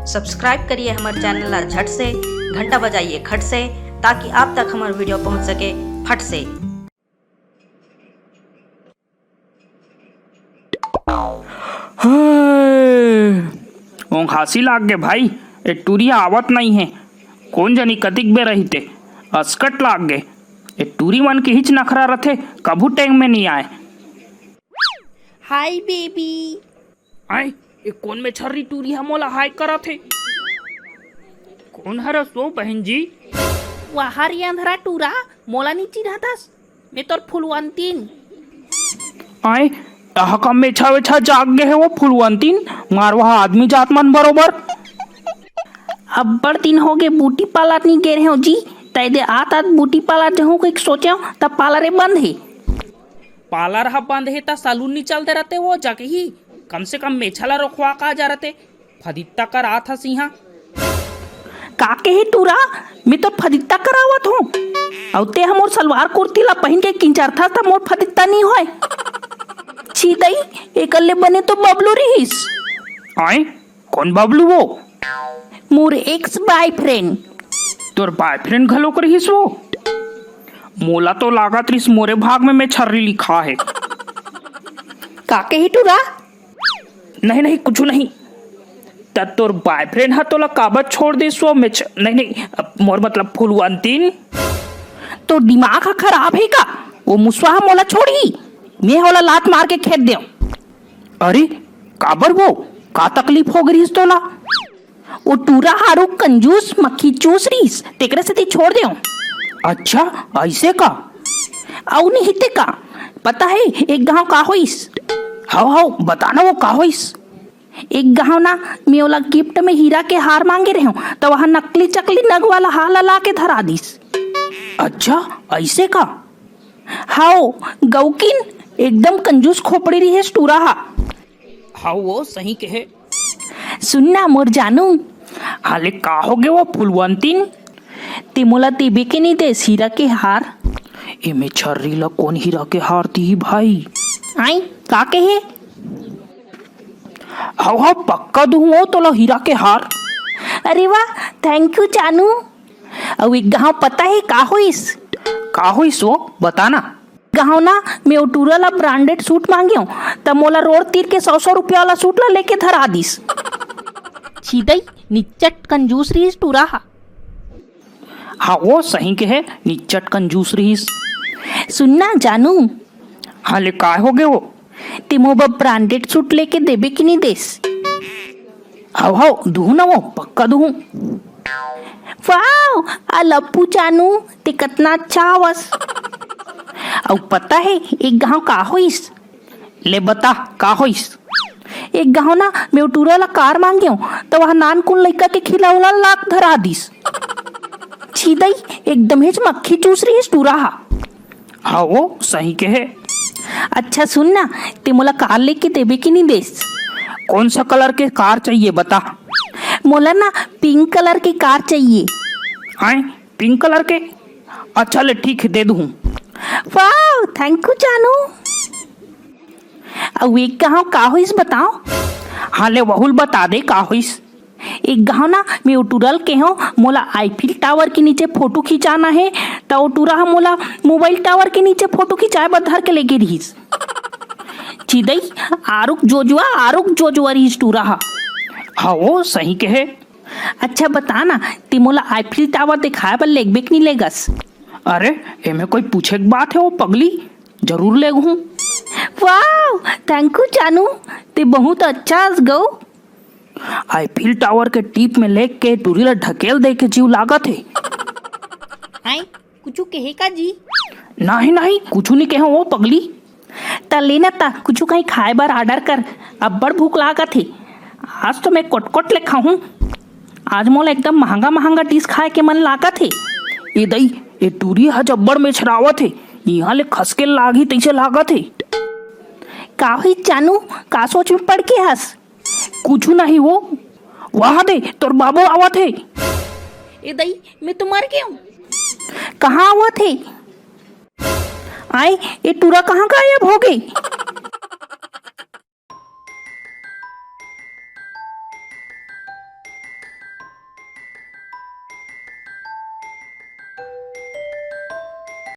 Subscribe करिए हमारे channel ला झट से, घंटा बजाइए खट से, ताकि आप तक हमारा वीडियो पहुंच सके फट से। ऊँघ हासी लाग गे भाई, ए टूरिया आवत नहीं है। कौन जानी कतिक बे रही थे, अस्कट लाग गे। ए टूरी मन के हिच नखरा रथे, कभू टैंक में नहीं आए। Hi baby. आए ए कौन में छर्री टूरिया मोला हाय करा थे। कौन हर सो बहन जी? वाहर अंधरा टूरा मोला नीची रहतास, मैं तोर फुलवंतीन। आए यहाँ का मेछा वेछा जाग गए है वो फुलवंतीन, मार वहाँ आदमी जात मन बरोबर। अब बड़ दिन हो गए बूटी पाला नहीं गे रहे हो जी, तय दे आत बूटी पाला जहूँ को एक सोचा तब पालरे बंद है। पार्लर हा बंद है ता सलून नहीं चलते रहते वो जाके ही, कम से कम मेछाला रखवा का जा रहते। फदित्ता कर आ था सिंहा काके ही टूरा, मैं तो फदित्ता करावत हूँ। औते हम और सलवार कुर्ती ला पहन के किंचार था ता मोर फदित्ता नहीं होए। सीधई एकल्ले बने तो बबलू रहीस। आए कौन बबलू वो? मोर एक्स बॉयफ्रेंड। तोर बॉयफ्रेंड घलो कर हिस वो? मोला तो लागत रिस मोरे भाग में मैं छर्री लिखा है। काके ही टूरा? नहीं नहीं कुछ नहीं। तब तोर बॉयफ्रेंड हा तोला काबत छोड़ दे सो में नहीं मोर मतलब फुलवंतीन। तो दिमाग हा खराब है का? वो मुसवा मोला छोड़ी, मैं होला लात मार के खेत दे। अरे काबर वो का तकलीफ हो गई तोला? वो टूरा हारू कंजूस मक्खी चूस रहीस, तेकरे से छोड़ दे। अच्छा ऐसे का? औ नहीं ते का पता है एक गांव का होइस? हाउ हाउ बताना वो का होइस? एक गांव ना मैं ओला गिफ्ट में हीरा के हार मांगे रहे हूँ, तो वहाँ नकली चकली नग वाला हार ला के धरा दिस। अच्छा ऐसे का? हाउ गौकिन एकदम कंजूस खोपड़ी रही है टूरा हा। हाउ वो सही कहे। सुनना मोर जानू, हाले का हो गए वो फुलवंतीन? ते मोला देबे के नहीं दे हीरा के हार। एमे छर्री ला कौन हीरा के हार दी भाई? आई का कहे? हाउ हाउ पक्का दूँ वो तोला हीरा के हार। अरे वाह थैंक यू जानू। अब एक गाँव पता है का होइस? का होइस वो बताना। गाँव ना मैं ओ टूरा ला ब्रांडेड सूट मांगी हूँ, तब मोला रोड तीर के 100 रुपया वाला सूट ला लेके धरा दिस। सीधई निच्चट कंजूस रही टूरा हा। हाँ वो सही के है, निच्चट कंजूस रहीस। सुनना जानू, हाले का हो गए वो? ते मोबा ब्रांडेड सूट लेके देबे कि नहीं देस? हाउ हाउ दूँ ना वो पक्का दूँ। वाओ आ लप्पू जानू ते कितना अच्छा हवस। और पता है एक गाँव का होइस? ले बता का होइस? एक गाँव ना मैं टूरा ला कार मांगे हूँ, तो वहाँ नानकुन लड़का के खिलौना लाख धरा दिस। सीधई एकदम हेच मक्खी चूस रही है टूरा हा। हाँ वो सही के है। अच्छा सुनना, ते मोला कार लेके देबे कि नहीं देस? कौन सा कलर के कार चाहिए बता। मोला ना पिंक कलर की कार चाहिए। आए पिंक कलर के? अच्छा ले ठीक है दे दूँ। वाह थैंक यू जानू। अब एक गाँव का होइस बताओ? हाँ ले बहुल बता दे का होइस। एक गाँव ना मैं उटूरल के हूँ, मोला आईफिल टावर के नीचे फोटो खिंचाना है, तो उटूरा मोला मोबाइल टावर के नीचे फोटो खिंचाए बर धर के लेके रहीस। चिदई आरुक जोजुआ रहीस टूरा हा। हाँ वो सही के है। अच्छा बताना ते मोला आईफिल टावर दिखाए बर लेगबे कि नहीं लेगस? अरे एमे कोई पूछे की बात है वो पगली, जरूर ले हूँ। वाह थैंक यू जानू, ते बहुत अच्छा गो। आईफिल टावर के टीप में लेके के टूरी ला ढकेल दे के जीव लागत है। आई कुछ कहे का जी? नहीं नहीं कुछ नहीं कहे वो पगली। ता लेना ता कुछ कहीं खाए बार ऑर्डर कर, अब बड़ भूख लागत है। आज तो मैं कोट लेखा हूँ, आज मोला एकदम महंगा महंगा डिश खाए के मन लागत है। ए दई ए टूरी हा जब्बड़ में छरावत है, यहाँ ले खसके लागी तैसे लागत है। का हुई जानू, का सोच में पड़ के हंस? कुछ नहीं वो वहाँ दे तोर बाबू आवत है। ए दई मैं तो मर गया हूँ। कहाँ आवत है? आए ये टूरा कहाँ गायब हो गई?